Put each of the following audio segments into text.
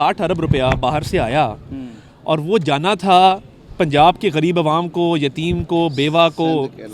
8 अरब रुपया बाहर से आया और वो जाना था पंजाब के गरीब आवाम को, यतीम को, बेवा को,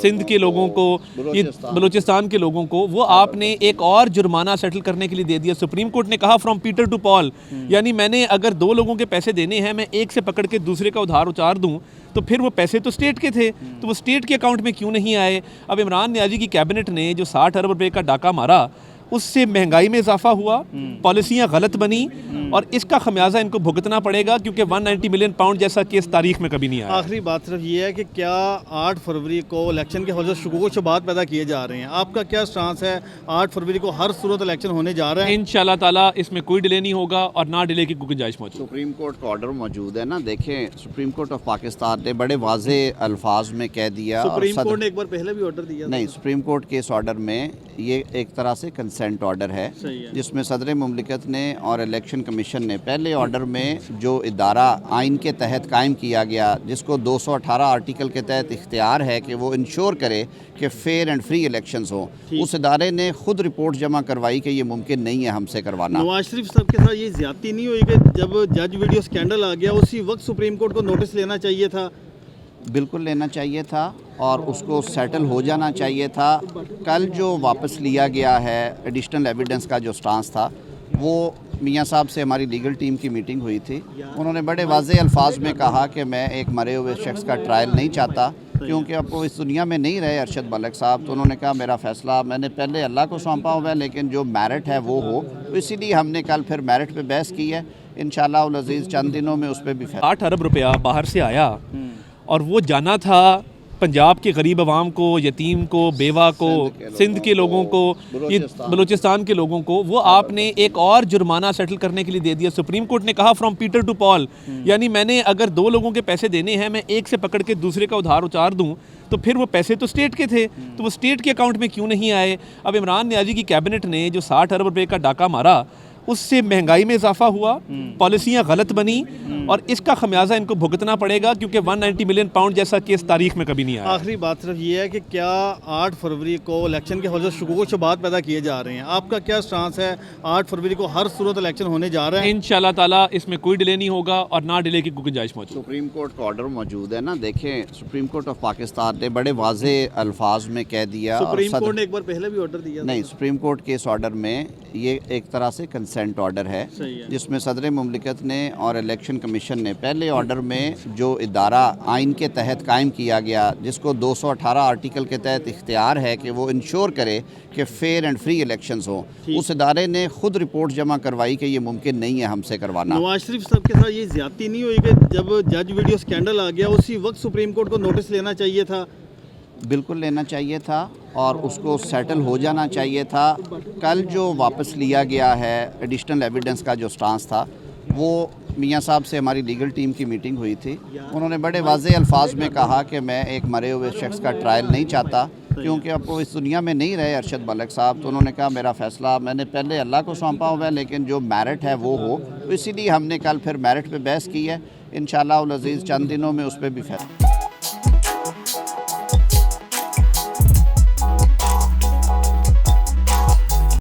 सिंध के लोगों को, ये बलूचिस्तान के लोगों को, वो आपने एक और जुर्माना सेटल करने के लिए दे दिया। सुप्रीम कोर्ट ने कहा फ्रॉम पीटर टू पॉल, यानी मैंने अगर 2 लोगों के पैसे देने हैं, मैं एक से पकड़ के दूसरे का उधार उतार दूं, तो फिर वो पैसे तो स्टेट के थे, तो वो स्टेट के अकाउंट में क्यों नहीं आए। अब इमरान नियाज़ी की कैबिनेट ने जो 60 अरब रुपये का डाका मारा, उससे महंगाई में इजाफा हुआ, पॉलिसियाँ गलत बनी और इसका खमियाजा इनको भुगतना पड़ेगा, क्योंकि 190 मिलियन पाउंड जैसा केस तारीख में कभी नहीं आया। आखिरी बात सिर्फ ये है कि क्या 8 फरवरी को इलेक्शन के हौसले शुकूक शुबहात पैदा किए जा रहे हैं, आपका क्या स्टांस है? 8 फरवरी को हर सूरत इलेक्शन होने जा रहा है, इंशाल्लाह ताला इसमें कोई डिले नहीं होगा और ना डिले की कोई गुंजाइश मौजूद। सुप्रीम कोर्ट का ऑर्डर मौजूद है ना, देखें सुप्रीम कोर्ट ऑफ पाकिस्तान ने बड़े वाजे अल्फाज में कह दिया। सुप्रीम कोर्ट ने एक बार पहले भी ऑर्डर दिया नहीं, सुप्रीम कोर्ट के इस ऑर्डर में ये एक तरह से कंसेंट ऑर्डर है, जिसमें सदर मुमलिकत ने और इलेक्शन कमीशन ने पहले ऑर्डर में जो इदारा आइन के तहत कायम किया गया, जिसको 218 आर्टिकल के तहत इख्तियार है कि वो इंश्योर करे कि फेयर एंड फ्री इलेक्शंस हों, उस इदारे ने खुद रिपोर्ट जमा करवाई कि ये मुमकिन नहीं है हमसे करवाना। नवाज शरीफ साहब के साथ ये ज्यादती नहीं हुई कि जब जज वीडियो स्कैंडल आ गया उसी वक्त सुप्रीम कोर्ट को नोटिस लेना चाहिए था? बिल्कुल लेना चाहिए था और उसको सेटल हो जाना चाहिए था। कल जो वापस लिया गया है एडिशनल एविडेंस का जो स्टांस था, वो मियाँ साहब से हमारी लीगल टीम की मीटिंग हुई थी। उन्होंने बड़े वाज़े अल्फाज में कहा कि मैं एक मरे हुए शख्स का ट्रायल नहीं चाहता, क्योंकि अब वो इस दुनिया में नहीं रहे अरशद मलिक साहब। तो उन्होंने कहा मेरा फ़ैसला मैंने पहले अल्लाह को सौंपा हुआ है, लेकिन जो मेरिट है वो हो, तो इसीलिए हमने कल फिर मेरिट पे बहस की है। इंशाअल्लाह उल अज़ीज़ चंद दिनों में उस पर भी 8 अरब रुपया बाहर से आया और वो जाना था पंजाब के गरीब आवाम को, यतीम को, बेवा को, सिंध के लोगों को, ये बलूचिस्तान के लोगों को, वो आपने एक और जुर्माना सेटल करने के लिए दे दिया। सुप्रीम कोर्ट ने कहा फ्रॉम पीटर टू पॉल, यानी मैंने अगर 2 लोगों के पैसे देने हैं, मैं एक से पकड़ के दूसरे का उधार उतार दूं, तो फिर वो पैसे तो स्टेट के थे, तो वो स्टेट के अकाउंट में क्यों नहीं आए। अब इमरान नियाज़ी की कैबिनेट ने जो 60 अरब रुपये का डाका मारा, उससे महंगाई में इजाफा हुआ, पॉलिसियाँ गलत बनी और इसका खमियाजा इनको भुगतना पड़ेगा, क्योंकि 190 मिलियन पाउंड जैसा केस तारीख में कभी नहीं आया। आखिरी बात सिर्फ ये है कि क्या 8 फरवरी को इलेक्शन के हौसले शुकूक शुबहात पैदा किए जा रहे हैं, आपका क्या स्टांस है? 8 फरवरी को हर सूरत इलेक्शन होने जा रहा है, इंशाल्लाह ताला इसमें कोई डिले नहीं होगा और ना डिले की कोई गुंजाइश मौजूद। सुप्रीम कोर्ट का ऑर्डर मौजूद है ना, देखें सुप्रीम कोर्ट ऑफ पाकिस्तान ने बड़े वाजे अल्फाज में कह दिया। सुप्रीम कोर्ट ने एक बार पहले भी ऑर्डर दिया नहीं, सुप्रीम कोर्ट के इस ऑर्डर में ये एक तरह से कंसेंट ऑर्डर है, जिसमें सदर मुमलिकत ने और इलेक्शन कमीशन ने पहले ऑर्डर में जो इदारा आइन के तहत कायम किया गया, जिसको 218 आर्टिकल के तहत इख्तियार है कि वो इंश्योर करे कि फेयर एंड फ्री इलेक्शंस हों, उस इदारे ने खुद रिपोर्ट जमा करवाई कि ये मुमकिन नहीं है हमसे करवाना। नवाज शरीफ साहब के साथ ये ज्यादती नहीं हुई कि जब जज वीडियो स्कैंडल आ गया उसी वक्त सुप्रीम कोर्ट को नोटिस लेना चाहिए था? बिल्कुल लेना चाहिए था और उसको सेटल हो जाना चाहिए था। कल जो वापस लिया गया है एडिशनल एविडेंस का जो स्टांस था, वो मियाँ साहब से हमारी लीगल टीम की मीटिंग हुई थी। उन्होंने बड़े वाजे अल्फाज में कहा कि मैं एक मरे हुए शख्स का ट्रायल नहीं चाहता, क्योंकि अब वो इस दुनिया में नहीं रहे अरशद मलिक साहब। तो उन्होंने कहा मेरा फ़ैसला मैंने पहले अल्लाह को सौंपा हुआ है, लेकिन जो मेरिट है वो हो, तो इसीलिए हमने कल फिर मेरिट पे बहस की है। इंशाअल्लाह उल अज़ीज़ चंद दिनों में उस पर भी फैसला